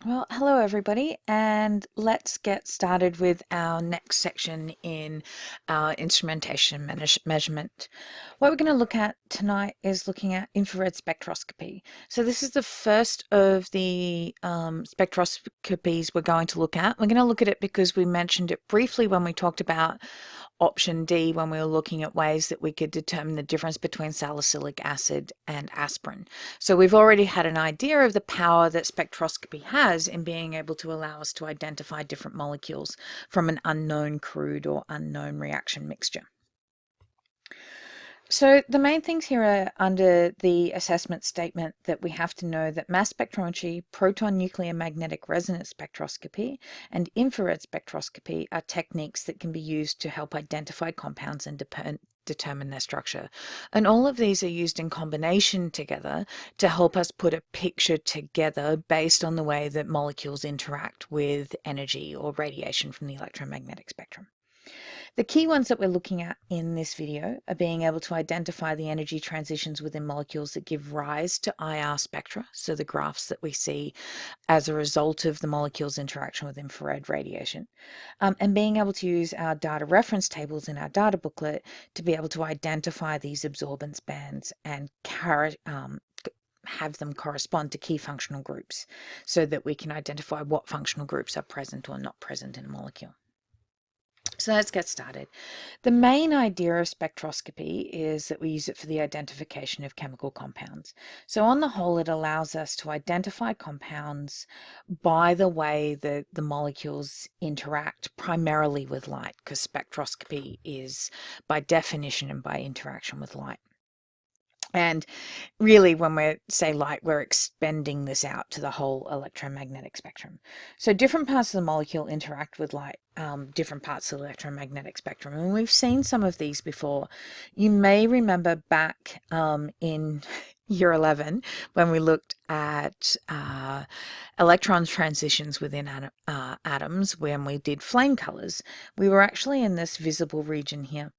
Well, hello everybody, and let's get started with our next section in our instrumentation measurement. What we're going to look at tonight is looking at infrared spectroscopy. So this is the first of the spectroscopies we're going to look at. We're going to look at it because we mentioned it briefly when we talked about option D when we were looking at ways that we could determine the difference between salicylic acid and aspirin. So we've already had an idea of the power that spectroscopy has in being able to allow us to identify different molecules from an unknown crude or unknown reaction mixture. So the main things here are under the assessment statement that we have to know that mass spectrometry, proton nuclear magnetic resonance spectroscopy, and infrared spectroscopy are techniques that can be used to help identify compounds and determine their structure. And all of these are used in combination together to help us put a picture together based on the way that molecules interact with energy or radiation from the electromagnetic spectrum. The key ones that we're looking at in this video are being able to identify the energy transitions within molecules that give rise to IR spectra, so the graphs that we see as a result of the molecule's interaction with infrared radiation, and being able to use our data reference tables in our data booklet to be able to identify these absorbance bands and have them correspond to key functional groups so that we can identify what functional groups are present or not present in a molecule. So let's get started. The main idea of spectroscopy is that we use it for the identification of chemical compounds. So on the whole, it allows us to identify compounds by the way that the molecules interact primarily with light, because spectroscopy is by definition and by interaction with light. And really, when we say light, we're expanding this out to the whole electromagnetic spectrum. So different parts of the molecule interact with light, different parts of the electromagnetic spectrum. And we've seen some of these before. You may remember back in year 11 when we looked at electron transitions within atoms, when we did flame colors. We were actually in this visible region here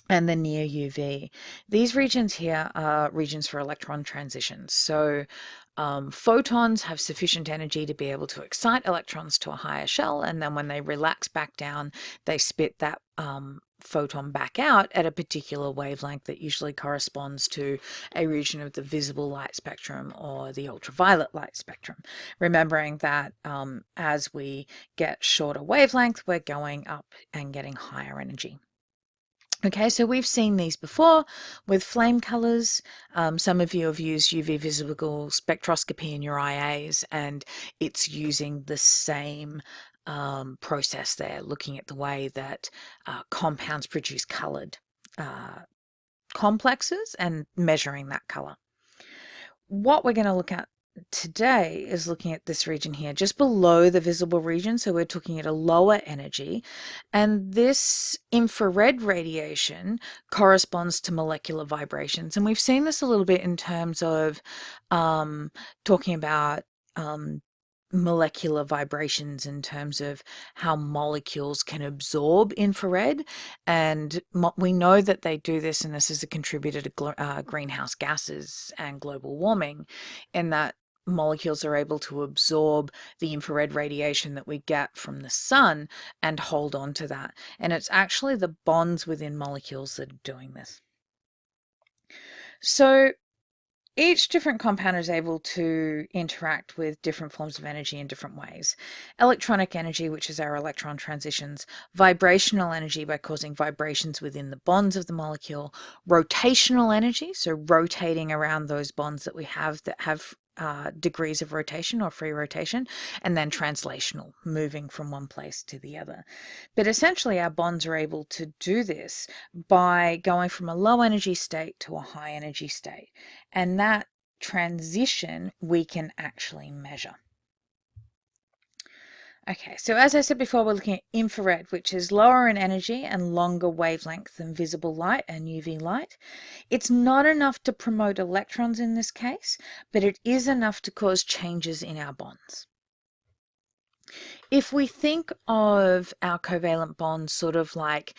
and the near UV. These regions here are regions for electron transitions. So photons have sufficient energy to be able to excite electrons to a higher shell, and then when they relax back down, they spit that photon back out at a particular wavelength that usually corresponds to a region of the visible light spectrum or the ultraviolet light spectrum. Remembering that as we get shorter wavelength, we're going up and getting higher energy. Okay, so we've seen these before with flame colors. Some of you have used UV visible spectroscopy in your IAs, and it's using the same process there, looking at the way that compounds produce colored complexes and measuring that color. What we're going to look at today is looking at this region here, just below the visible region. So we're looking at a lower energy, and this infrared radiation corresponds to molecular vibrations. And we've seen this a little bit in terms of talking about molecular vibrations in terms of how molecules can absorb infrared, and we know that they do this, and this is a contributor to greenhouse gases and global warming, in that molecules are able to absorb the infrared radiation that we get from the sun and hold on to that. And it's actually the bonds within molecules that are doing this. So each different compound is able to interact with different forms of energy in different ways. Electronic energy, which is our electron transitions, vibrational energy by causing vibrations within the bonds of the molecule, rotational energy, so rotating around those bonds that we have that have degrees of rotation or free rotation, and then translational, moving from one place to the other. But essentially our bonds are able to do this by going from a low energy state to a high energy state, and that transition we can actually measure. Okay, so as I said before, we're looking at infrared, which is lower in energy and longer wavelength than visible light and UV light. It's not enough to promote electrons in this case, but it is enough to cause changes in our bonds. If we think of our covalent bonds sort of like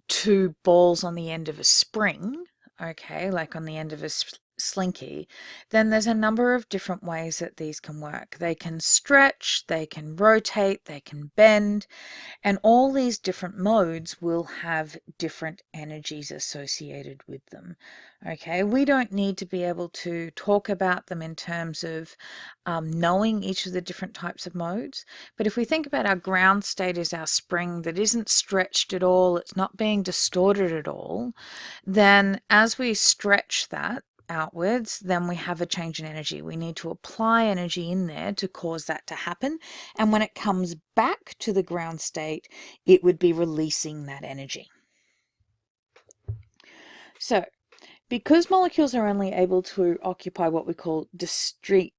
two balls on the end of a spring, okay, like on the end of a slinky, then there's a number of different ways that these can work. They can stretch, they can rotate, they can bend, and all these different modes will have different energies associated with them. Okay, we don't need to be able to talk about them in terms of knowing each of the different types of modes. But if we think about our ground state as our spring that isn't stretched at all, it's not being distorted at all, then as we stretch that outwards, then we have a change in energy. We need to apply energy in there to cause that to happen. And when it comes back to the ground state, it would be releasing that energy. So, because molecules are only able to occupy what we call discrete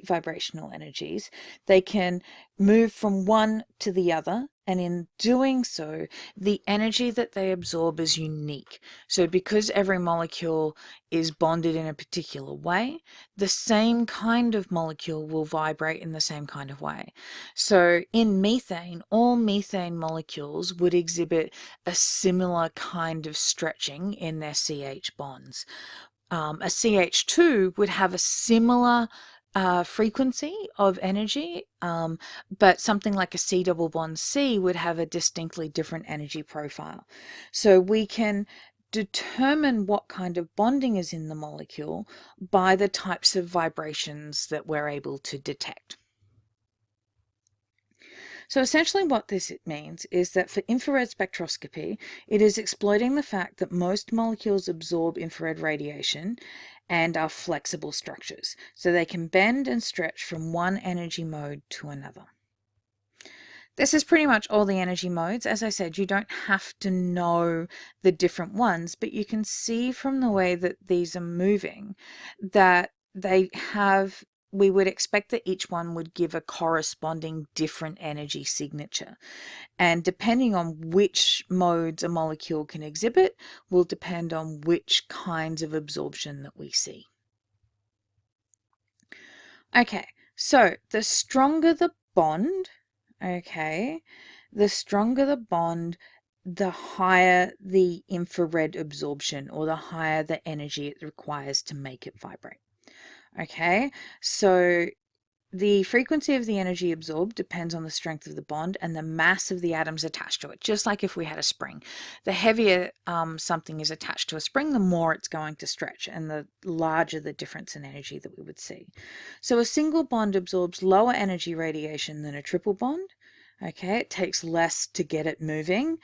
vibrational energies, they can move from one to the other, and in doing so, the energy that they absorb is unique. So because every molecule is bonded in a particular way, the same kind of molecule will vibrate in the same kind of way. So in methane, all methane molecules would exhibit a similar kind of stretching in their CH bonds. A CH2 would have a similar frequency of energy, but something like a C double bond C would have a distinctly different energy profile. So we can determine what kind of bonding is in the molecule by the types of vibrations that we're able to detect. So essentially what this means is that for infrared spectroscopy, it is exploiting the fact that most molecules absorb infrared radiation and are flexible structures, so they can bend and stretch from one energy mode to another. This is pretty much all the energy modes. As I said, you don't have to know the different ones, but you can see from the way that these are moving that we would expect that each one would give a corresponding different energy signature. And depending on which modes a molecule can exhibit will depend on which kinds of absorption that we see. Okay, so the stronger the bond, the stronger the bond, the higher the infrared absorption, or the higher the energy it requires to make it vibrate. Okay, so the frequency of the energy absorbed depends on the strength of the bond and the mass of the atoms attached to it, just like if we had a spring. The heavier something is attached to a spring, the more it's going to stretch, and the larger the difference in energy that we would see. So a single bond absorbs lower energy radiation than a triple bond. Okay, it takes less to get it moving,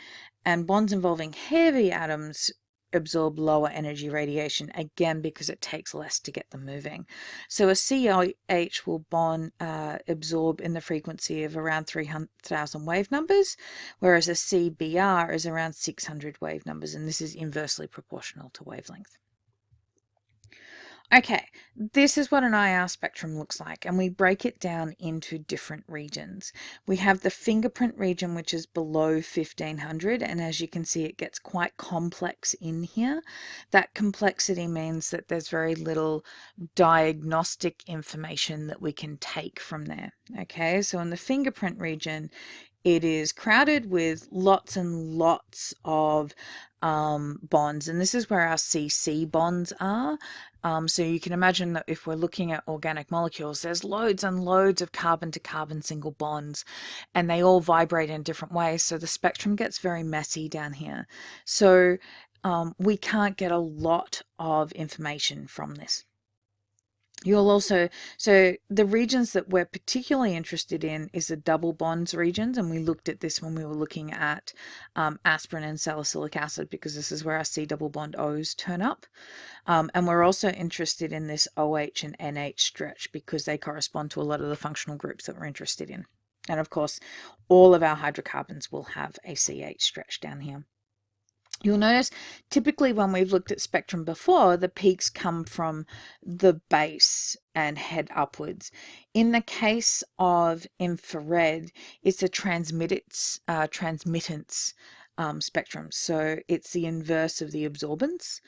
and bonds involving heavy atoms absorb lower energy radiation, again because it takes less to get them moving. So a CH will absorb in the frequency of around 300,000 wave numbers, whereas a CBr is around 600 wave numbers, and this is inversely proportional to wavelength. Okay, this is what an IR spectrum looks like, and we break it down into different regions. We have the fingerprint region, which is below 1500, and as you can see, it gets quite complex in here. That complexity means that there's very little diagnostic information that we can take from there. Okay, so in the fingerprint region, it is crowded with lots and lots of bonds, and this is where our CC bonds are. So you can imagine that if we're looking at organic molecules, there's loads and loads of carbon-to-carbon single bonds, and they all vibrate in different ways, so the spectrum gets very messy down here. So we can't get a lot of information from this. You'll also, so the regions that we're particularly interested in is the double bonds regions, and we looked at this when we were looking at aspirin and salicylic acid, because this is where our C double bond O's turn up. And we're also interested in this OH and NH stretch because they correspond to a lot of the functional groups that we're interested in. And of course, all of our hydrocarbons will have a CH stretch down here. You'll notice typically when we've looked at spectrum before, the peaks come from the base and head upwards. In the case of infrared, it's a transmittance spectrum. So it's the inverse of the absorbance.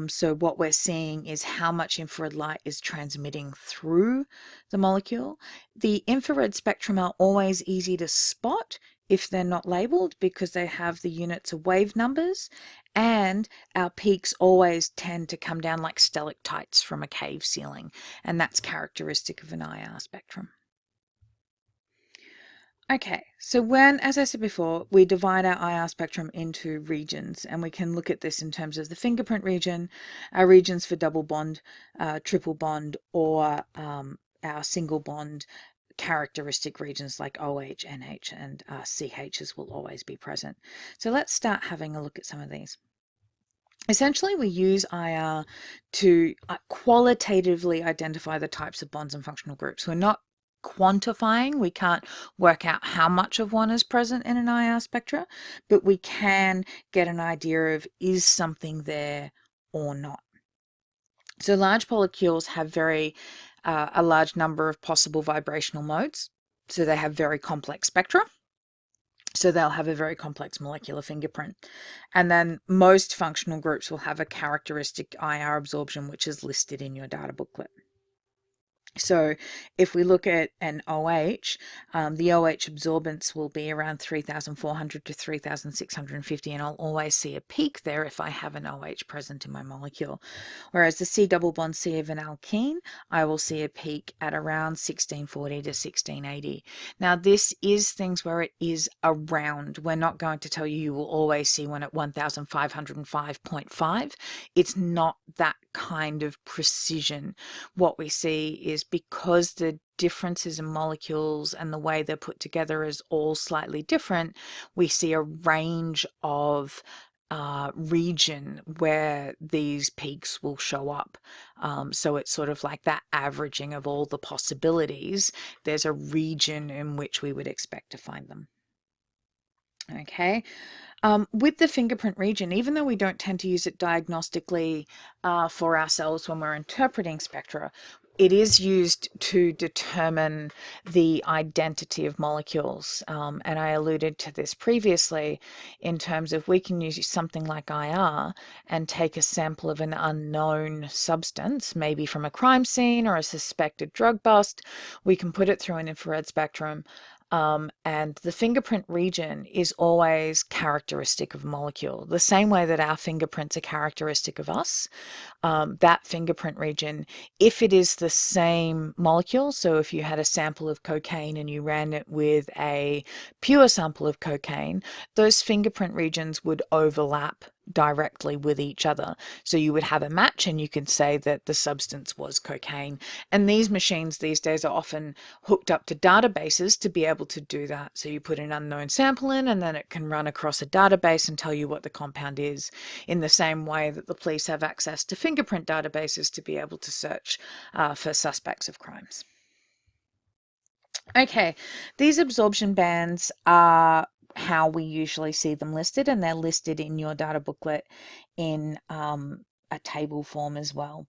So what we're seeing is how much infrared light is transmitting through the molecule. The infrared spectrum are always easy to spot if they're not labeled because they have the units of wave numbers, and our peaks always tend to come down like stalactites from a cave ceiling, and that's characteristic of an IR spectrum. Okay, so when, as I said before, we divide our IR spectrum into regions, and we can look at this in terms of the fingerprint region, our regions for double bond, triple bond, or our single bond characteristic regions like OH, NH, and CHs will always be present. So let's start having a look at some of these. Essentially, we use IR to qualitatively identify the types of bonds and functional groups. We're not quantifying, we can't work out how much of one is present in an IR spectra, but we can get an idea of is something there or not. So large molecules have a large number of possible vibrational modes, so they have very complex spectra. So they'll have a very complex molecular fingerprint. And then most functional groups will have a characteristic IR absorption, which is listed in your data booklet. So if we look at an OH, the OH absorbance will be around 3,400 to 3,650, and I'll always see a peak there if I have an OH present in my molecule. Whereas the C double bond C of an alkene, I will see a peak at around 1640 to 1680. Now this is things where it is around. We're not going to tell you you will always see one at 1,505.5. It's not that kind of precision. What we see is because the differences in molecules and the way they're put together is all slightly different, we see a range of region where these peaks will show up. So it's sort of like that averaging of all the possibilities. There's a region in which we would expect to find them. Okay. With the fingerprint region, even though we don't tend to use it diagnostically for ourselves when we're interpreting spectra, it is used to determine the identity of molecules. And I alluded to this previously in terms of we can use something like IR and take a sample of an unknown substance, maybe from a crime scene or a suspected drug bust. We can put it through an infrared spectrum. And the fingerprint region is always characteristic of a molecule. The same way that our fingerprints are characteristic of us, that fingerprint region, if it is the same molecule, so if you had a sample of cocaine and you ran it with a pure sample of cocaine, those fingerprint regions would overlap directly with each other. So you would have a match and you could say that the substance was cocaine. And these machines these days are often hooked up to databases to be able to do that. So you put an unknown sample in and then it can run across a database and tell you what the compound is, in the same way that the police have access to fingerprint databases to be able to search for suspects of crimes. Okay, these absorption bands are how we usually see them listed, and they're listed in your data booklet in a table form as well.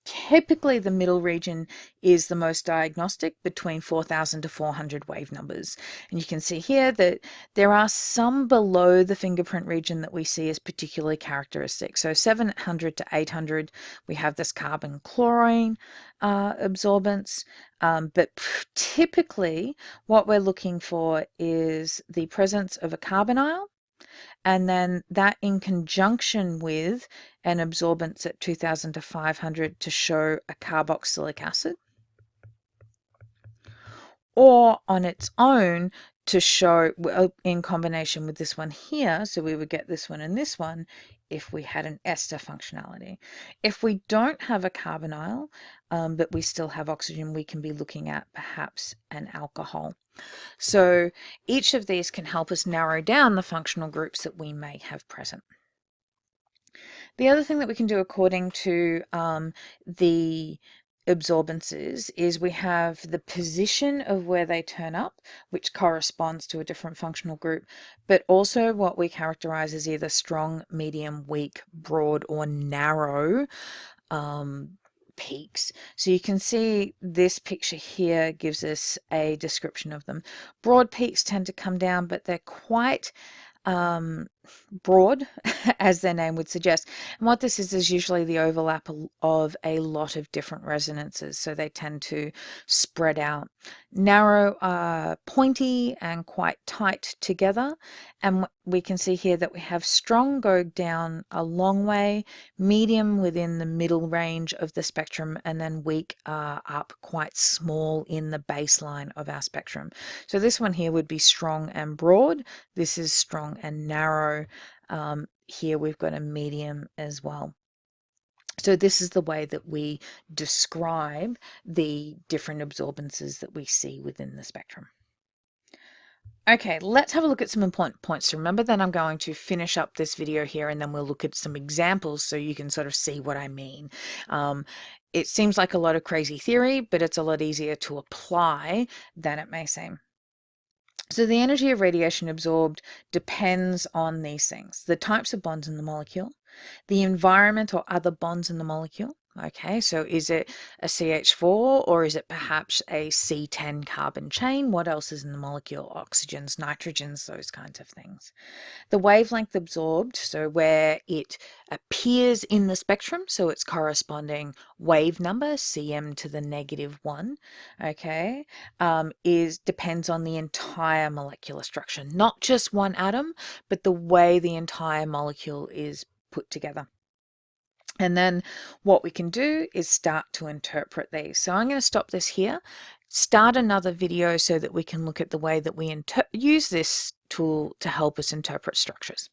Typically, the middle region is the most diagnostic, between 4,000 to 400 wave numbers. And you can see here that there are some below the fingerprint region that we see as particularly characteristic. So 700 to 800, we have this carbon chlorine absorbance. But typically, what we're looking for is the presence of a carbonyl, and then that in conjunction with an absorbance at 2000 to 500 to show a carboxylic acid, or on its own to show in combination with this one here. So we would get this one and this one if we had an ester functionality. If we don't have a carbonyl, but we still have oxygen, we can be looking at perhaps an alcohol. So each of these can help us narrow down the functional groups that we may have present. The other thing that we can do according to the absorbances is we have the position of where they turn up, which corresponds to a different functional group, but also what we characterize as either strong, medium, weak, broad, or narrow peaks. So you can see this picture here gives us a description of them. Broad peaks tend to come down, but they're quite broad, as their name would suggest. And what this is usually the overlap of a lot of different resonances, so they tend to spread out. narrow, pointy, and quite tight together. And we can see here that we have strong go down a long way, medium within the middle range of the spectrum, and then weak are up quite small in the baseline of our spectrum. So this one here would be strong and broad. This is strong and narrow. Here we've got a medium as well. So this is the way that we describe the different absorbances that we see within the spectrum. Okay, let's have a look at some important points to remember. Then I'm going to finish up this video here and then we'll look at some examples so you can sort of see what I mean. It seems like a lot of crazy theory, but it's a lot easier to apply than it may seem. So the energy of radiation absorbed depends on these things: the types of bonds in the molecule, the environment or other bonds in the molecule. Okay, so is it a CH4 or is it perhaps a C10 carbon chain? What else is in the molecule? Oxygens, nitrogens, those kinds of things. The wavelength absorbed, so where it appears in the spectrum, so its corresponding wave number, cm to the -1, okay, depends on the entire molecular structure, not just one atom, but the way the entire molecule is put together. And then what we can do is start to interpret these. So I'm going to stop this here, start another video so that we can look at the way that we use this tool to help us interpret structures.